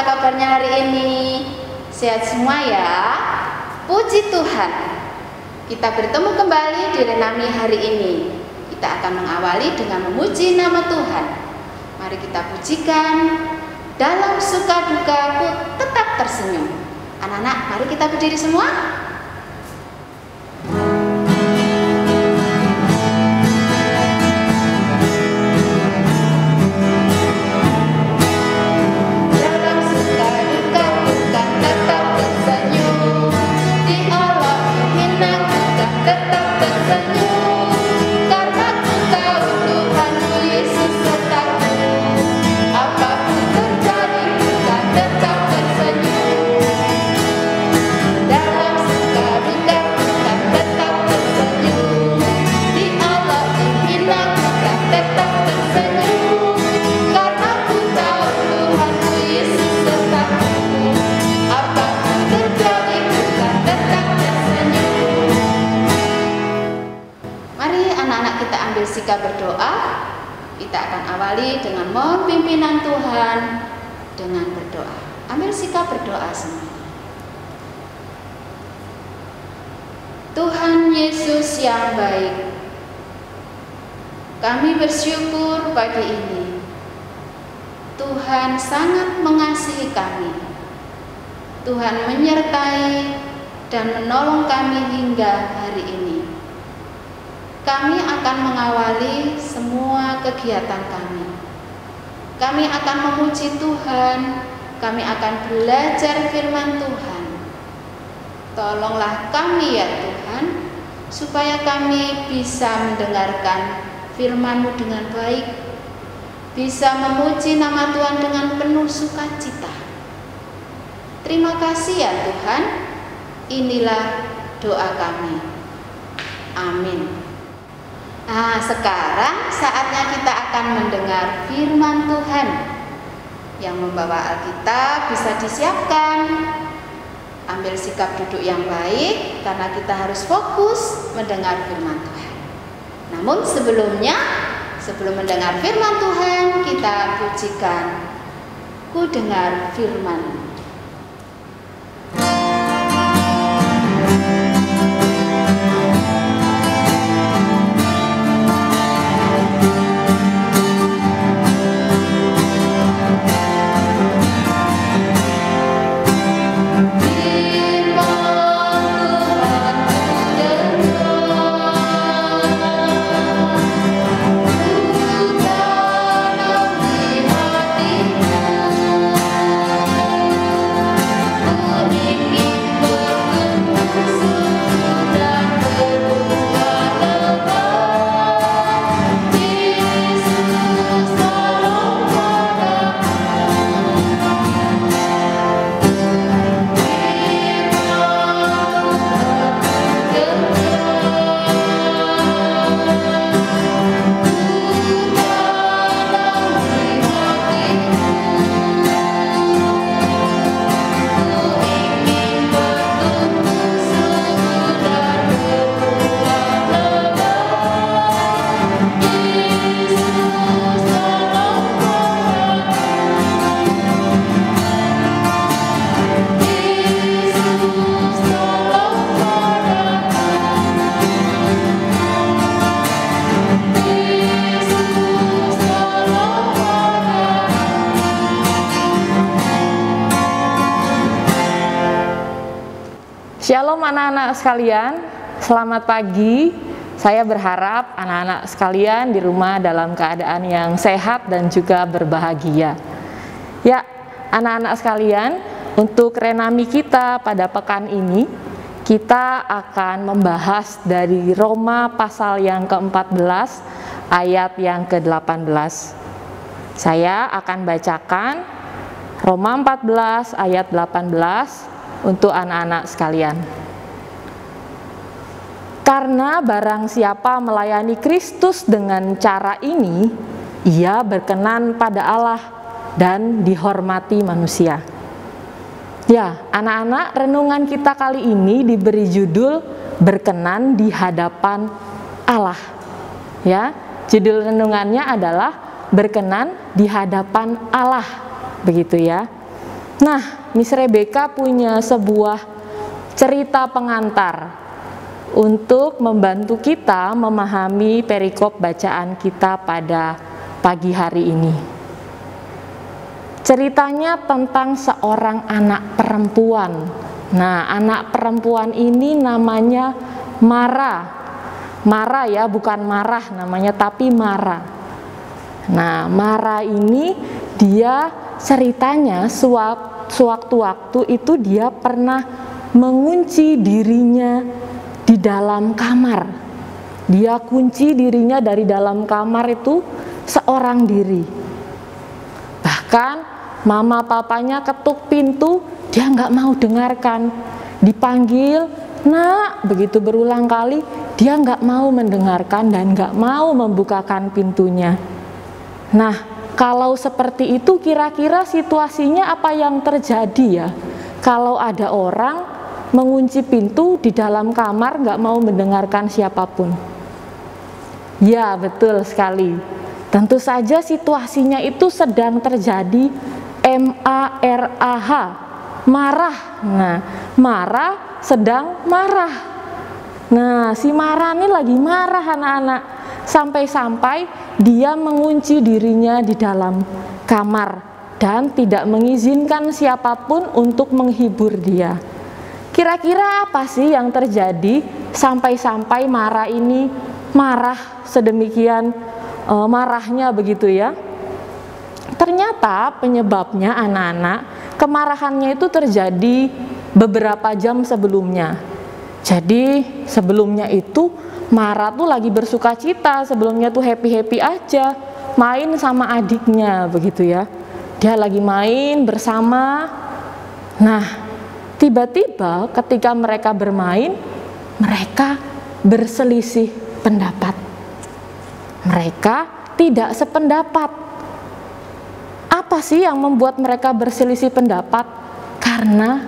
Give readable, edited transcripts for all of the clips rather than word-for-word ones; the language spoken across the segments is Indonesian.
bagaimana kabarnya hari ini? Sehat semua ya? Puji Tuhan. Kita bertemu kembali di Renami hari ini. Kita akan mengawali dengan memuji nama Tuhan. Mari kita pujikan. Dalam suka dukaku tetap tersenyum. Anak-anak, mari kita berdiri semua. Sikap berdoa, kita akan awali dengan mohon pimpinan Tuhan dengan berdoa. Ambil sikap berdoa semuanya. Tuhan Yesus yang baik, kami bersyukur pagi ini Tuhan sangat mengasihi kami. Tuhan menyertai dan menolong kami hingga hari ini. Kami akan mengawali semua kegiatan kami. Kami akan memuji Tuhan. Kami akan belajar firman Tuhan. Tolonglah kami ya Tuhan, supaya kami bisa mendengarkan firman-Mu dengan baik, bisa memuji nama Tuhan dengan penuh sukacita. Terima kasih ya Tuhan. Inilah doa kami. Amin. Nah, sekarang saatnya kita akan mendengar firman Tuhan. Yang membawa Alkitab bisa disiapkan. Ambil sikap duduk yang baik karena kita harus fokus mendengar firman Tuhan. Namun sebelum mendengar firman Tuhan, kita pujikan Ku dengar firman. Shalom anak-anak sekalian, selamat pagi. Saya berharap anak-anak sekalian di rumah dalam keadaan yang sehat dan juga berbahagia. Ya, anak-anak sekalian, untuk Renami kita pada pekan ini, kita akan membahas dari Roma pasal yang ke-14 ayat yang ke-18. Saya akan bacakan Roma 14 ayat 18 untuk anak-anak sekalian. Karena barang siapa melayani Kristus dengan cara ini, ia berkenan pada Allah dan dihormati manusia. Ya, anak-anak, renungan kita kali ini diberi judul berkenan di hadapan Allah. Ya, judul renungannya adalah berkenan di hadapan Allah. Begitu ya. Nah, Miss Rebecca punya sebuah cerita pengantar untuk membantu kita memahami perikop bacaan kita pada pagi hari ini. Ceritanya tentang seorang anak perempuan. Nah, anak perempuan ini namanya Mara. Mara ya, bukan marah namanya, tapi Mara. Nah, Mara ini dia ceritanya sewaktu-waktu itu dia pernah mengunci dirinya di dalam kamar. Dia kunci dirinya dari dalam kamar itu seorang diri. Bahkan mama papanya ketuk pintu, dia nggak mau dengarkan. Dipanggil, nak, begitu berulang kali, dia nggak mau mendengarkan dan nggak mau membukakan pintunya. Nah, kalau seperti itu kira-kira situasinya apa yang terjadi ya? Kalau ada orang mengunci pintu di dalam kamar nggak mau mendengarkan siapapun. Ya, betul sekali. Tentu saja situasinya itu sedang terjadi M-A-R-A-H, marah. Nah, marah sedang marah. Nah, si Mara ini lagi marah anak-anak. Sampai-sampai dia mengunci dirinya di dalam kamar dan tidak mengizinkan siapapun untuk menghibur dia. Kira-kira apa sih yang terjadi sampai-sampai Mara ini marah sedemikian marahnya begitu ya? Ternyata penyebabnya anak-anak, kemarahannya itu terjadi beberapa jam sebelumnya. Jadi sebelumnya itu Mara tuh lagi bersuka cita, sebelumnya tuh happy-happy aja, main sama adiknya begitu ya. Dia lagi main bersama. Nah, tiba-tiba ketika mereka bermain, mereka berselisih pendapat. Mereka tidak sependapat. Apa sih yang membuat mereka berselisih pendapat? Karena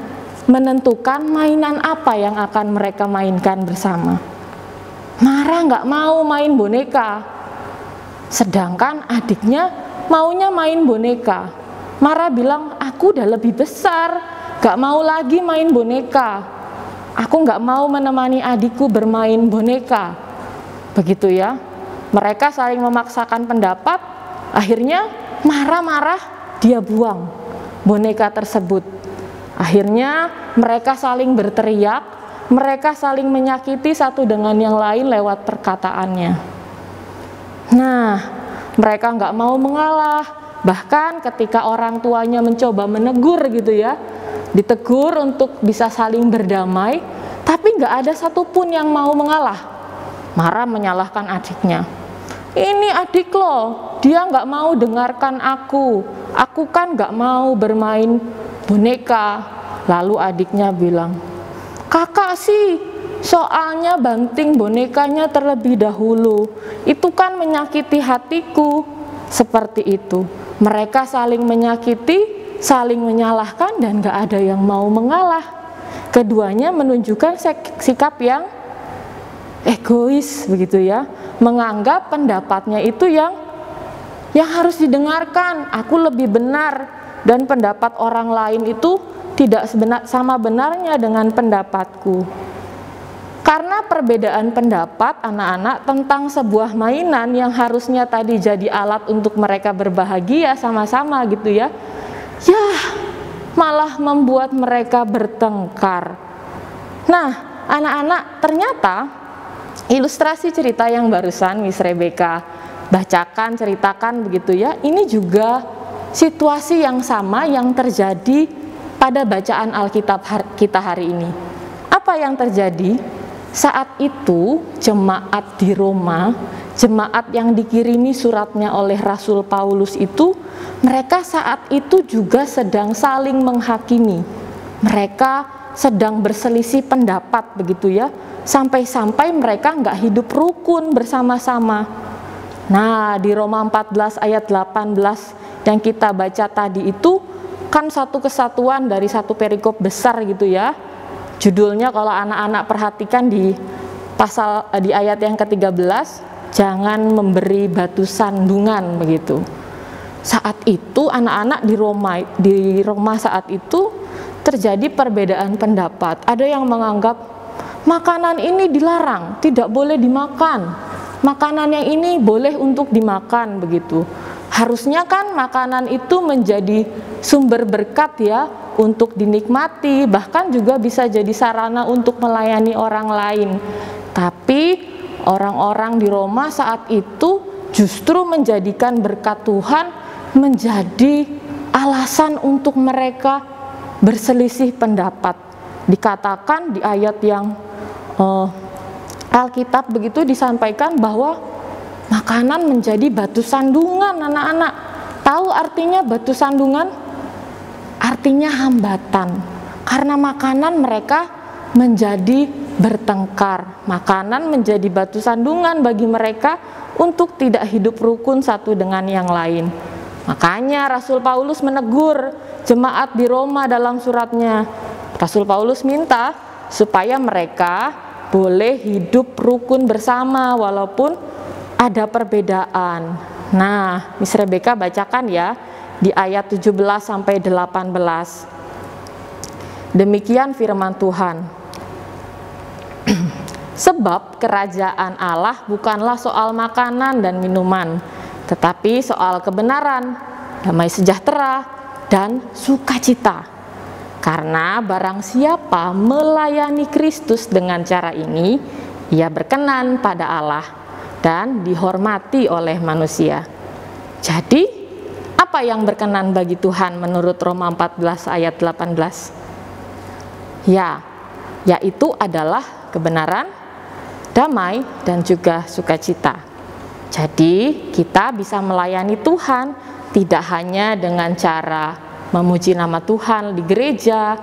menentukan mainan apa yang akan mereka mainkan bersama. Mara nggak mau main boneka, sedangkan adiknya maunya main boneka. Mara bilang, aku udah lebih besar, gak mau lagi main boneka. Aku gak mau menemani adikku bermain boneka. Begitu ya. Mereka saling memaksakan pendapat. Akhirnya marah-marah dia buang boneka tersebut. Akhirnya mereka saling berteriak. Mereka saling menyakiti satu dengan yang lain lewat perkataannya. Nah, mereka nggak mau mengalah. Bahkan ketika orang tuanya mencoba menegur gitu ya, ditegur untuk bisa saling berdamai, tapi nggak ada satupun yang mau mengalah. Mara menyalahkan adiknya. Ini adik lo, dia nggak mau dengarkan aku kan nggak mau bermain boneka. Lalu adiknya bilang, kakak sih soalnya banting bonekanya terlebih dahulu, itu kan menyakiti hatiku. Seperti itu, mereka saling menyakiti, saling menyalahkan dan gak ada yang mau mengalah. Keduanya menunjukkan sikap yang egois begitu ya, menganggap pendapatnya itu yang harus didengarkan, aku lebih benar, dan pendapat orang lain itu tidak sama benarnya dengan pendapatku. Karena perbedaan pendapat anak-anak tentang sebuah mainan yang harusnya tadi jadi alat untuk mereka berbahagia sama-sama gitu ya, malah membuat mereka bertengkar. Nah, anak-anak, ternyata ilustrasi cerita yang barusan Miss Rebecca bacakan, ceritakan begitu ya, ini juga situasi yang sama yang terjadi pada bacaan Alkitab kita hari ini. Apa yang terjadi? Saat itu jemaat di Roma, jemaat yang dikirimi suratnya oleh Rasul Paulus itu, mereka saat itu juga sedang saling menghakimi. Mereka sedang berselisih pendapat begitu ya, sampai-sampai mereka nggak hidup rukun bersama-sama. Nah, di Roma 14 ayat 18 yang kita baca tadi itu kan satu kesatuan dari satu perikop besar gitu ya. Judulnya kalau anak-anak perhatikan di ayat yang ke-13, jangan memberi batu sandungan begitu. saat itu anak-anak di Roma saat itu terjadi perbedaan pendapat. Ada yang menganggap makanan ini dilarang, tidak boleh dimakan. Makanan yang ini boleh untuk dimakan begitu. Harusnya kan makanan itu menjadi sumber berkat ya, untuk dinikmati, bahkan juga bisa jadi sarana untuk melayani orang lain. Tapi orang-orang di Roma saat itu justru menjadikan berkat Tuhan menjadi alasan untuk mereka berselisih pendapat. Dikatakan di ayat yang Alkitab begitu disampaikan bahwa makanan menjadi batu sandungan. Anak-anak tahu artinya batu sandungan? Artinya hambatan, karena makanan mereka menjadi bertengkar. Makanan menjadi batu sandungan bagi mereka untuk tidak hidup rukun satu dengan yang lain. Makanya Rasul Paulus menegur jemaat di Roma dalam suratnya. Rasul Paulus minta supaya mereka boleh hidup rukun bersama walaupun ada perbedaan. Nah, Miss Rebecca bacakan ya di ayat 17 sampai 18. Demikian firman Tuhan. Sebab kerajaan Allah bukanlah soal makanan dan minuman, tetapi soal kebenaran, damai sejahtera, dan sukacita. Karena barang siapa melayani Kristus dengan cara ini, ia berkenan pada Allah dan dihormati oleh manusia. Jadi, apa yang berkenan bagi Tuhan menurut Roma 14 ayat 18? Yaitu adalah kebenaran, damai, dan juga sukacita. Jadi kita bisa melayani Tuhan tidak hanya dengan cara memuji nama Tuhan di gereja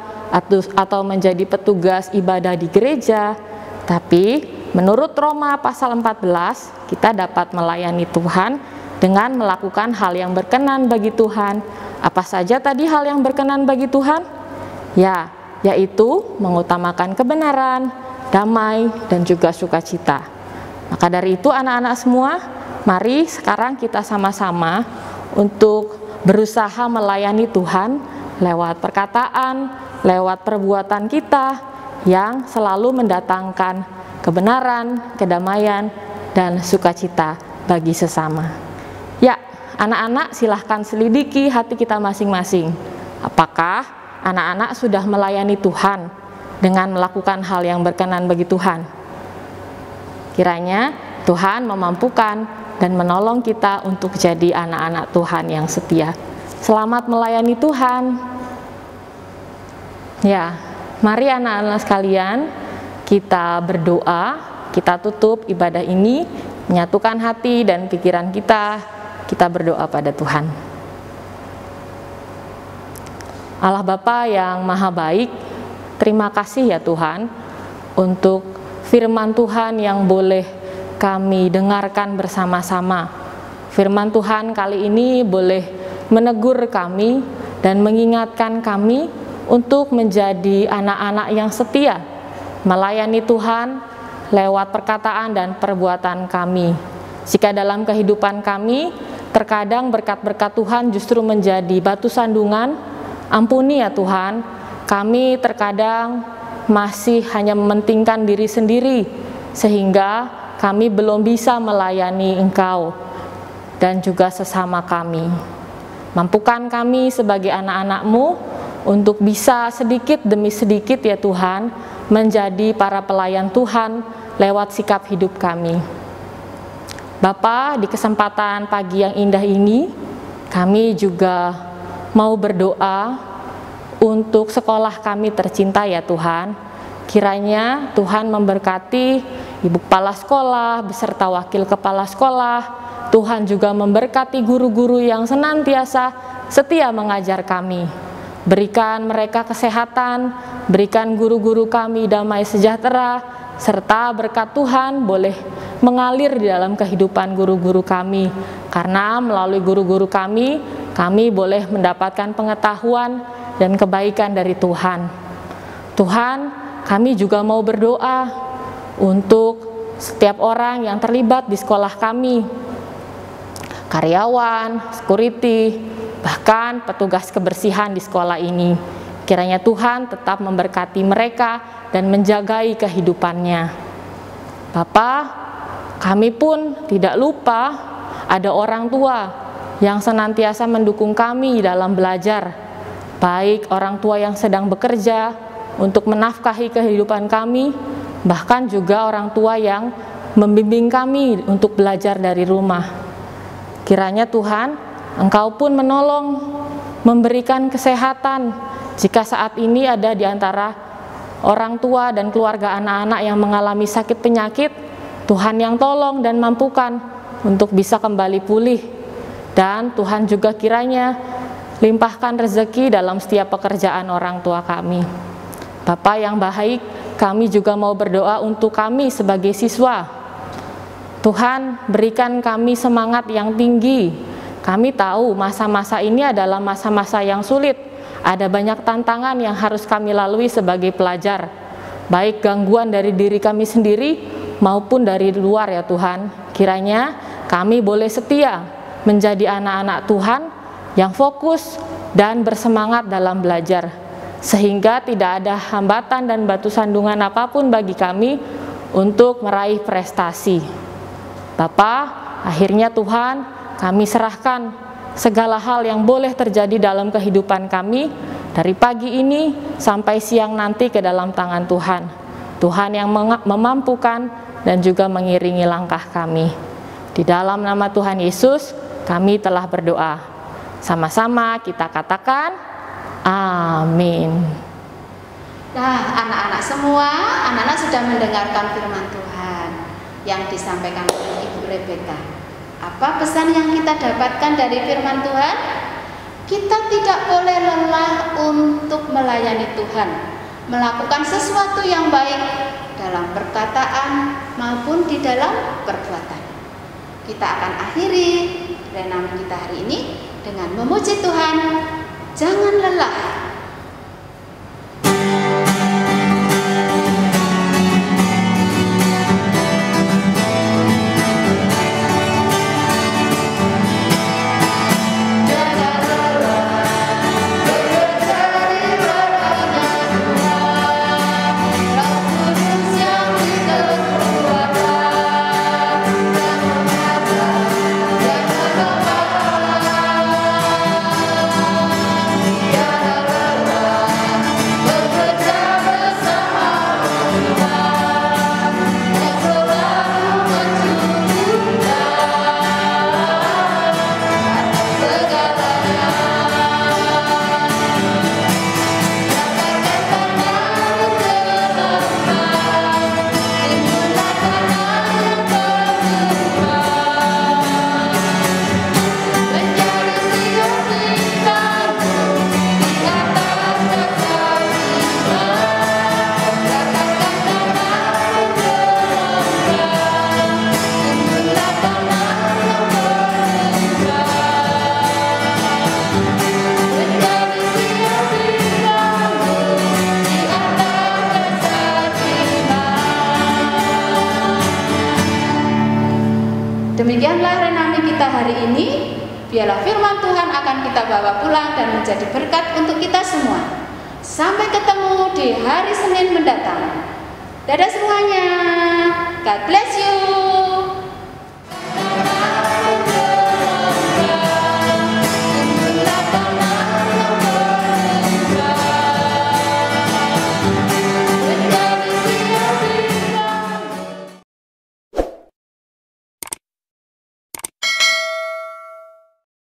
atau menjadi petugas ibadah di gereja, tapi menurut Roma pasal 14 kita dapat melayani Tuhan dengan melakukan hal yang berkenan bagi Tuhan. Apa saja tadi hal yang berkenan bagi Tuhan? Yaitu mengutamakan kebenaran, damai, dan juga sukacita. Maka dari itu anak-anak semua, mari sekarang kita sama-sama untuk berusaha melayani Tuhan lewat perkataan, lewat perbuatan kita yang selalu mendatangkan kebenaran, kedamaian, dan sukacita bagi sesama. Anak-anak silahkan selidiki hati kita masing-masing. Apakah anak-anak sudah melayani Tuhan dengan melakukan hal yang berkenan bagi Tuhan? Kiranya Tuhan memampukan dan menolong kita untuk jadi anak-anak Tuhan yang setia. Selamat melayani Tuhan. Mari anak-anak sekalian, kita berdoa, kita tutup ibadah ini, menyatukan hati dan pikiran kita berdoa pada Tuhan. Allah Bapa yang Maha Baik, terima kasih ya Tuhan untuk firman Tuhan yang boleh kami dengarkan bersama-sama. Firman Tuhan kali ini boleh menegur kami dan mengingatkan kami untuk menjadi anak-anak yang setia, melayani Tuhan lewat perkataan dan perbuatan kami. Jika dalam kehidupan kami terkadang berkat-berkat Tuhan justru menjadi batu sandungan, ampuni ya Tuhan, kami terkadang masih hanya mementingkan diri sendiri, sehingga kami belum bisa melayani Engkau dan juga sesama kami. Mampukan kami sebagai anak-anak-Mu untuk bisa sedikit demi sedikit ya Tuhan, menjadi para pelayan Tuhan lewat sikap hidup kami. Bapa, di kesempatan pagi yang indah ini, kami juga mau berdoa untuk sekolah kami tercinta ya Tuhan. Kiranya Tuhan memberkati Ibu Kepala Sekolah beserta Wakil Kepala Sekolah. Tuhan juga memberkati guru-guru yang senantiasa setia mengajar kami. Berikan mereka kesehatan, berikan guru-guru kami damai sejahtera, serta berkat Tuhan boleh mengalir di dalam kehidupan guru-guru kami, karena melalui guru-guru kami boleh mendapatkan pengetahuan dan kebaikan dari Tuhan. Tuhan, kami juga mau berdoa untuk setiap orang yang terlibat di sekolah kami. karyawan, security, bahkan petugas kebersihan di sekolah ini. Kiranya Tuhan tetap memberkati mereka dan menjagai kehidupannya. Bapa, kami pun tidak lupa ada orang tua yang senantiasa mendukung kami dalam belajar, baik orang tua yang sedang bekerja untuk menafkahi kehidupan kami, bahkan juga orang tua yang membimbing kami untuk belajar dari rumah. Kiranya Tuhan, Engkau pun menolong, memberikan kesehatan jika saat ini ada di antara orang tua dan keluarga anak-anak yang mengalami sakit penyakit. Tuhan yang tolong dan mampukan untuk bisa kembali pulih. Dan Tuhan juga kiranya limpahkan rezeki dalam setiap pekerjaan orang tua kami. Bapa yang baik, kami juga mau berdoa untuk kami sebagai siswa. Tuhan, berikan kami semangat yang tinggi. Kami tahu masa-masa ini adalah masa-masa yang sulit. Ada banyak tantangan yang harus kami lalui sebagai pelajar, baik gangguan dari diri kami sendiri maupun dari luar ya Tuhan. Kiranya kami boleh setia menjadi anak-anak Tuhan yang fokus dan bersemangat dalam belajar, sehingga tidak ada hambatan dan batu sandungan apapun bagi kami untuk meraih prestasi. Bapa, akhirnya Tuhan, kami serahkan segala hal yang boleh terjadi dalam kehidupan kami dari pagi ini sampai siang nanti ke dalam tangan Tuhan. Tuhan yang memampukan dan juga mengiringi langkah kami. Di dalam nama Tuhan Yesus, kami telah berdoa. Sama-sama kita katakan, amin. Nah, anak-anak semua, anak-anak sudah mendengarkan firman Tuhan yang disampaikan oleh Ibu Rebeka. Apa pesan yang kita dapatkan dari firman Tuhan? Kita tidak boleh lelah untuk melayani Tuhan, melakukan sesuatu yang baik dalam perkataan maupun di dalam perbuatan. Kita akan akhiri renungan kita hari ini dengan memuji Tuhan. Jangan lelah. Demikianlah renungan kita hari ini. Biarlah firman Tuhan akan kita bawa pulang dan menjadi berkat untuk kita semua. Sampai ketemu di hari Senin mendatang. Dadah semuanya. God bless you.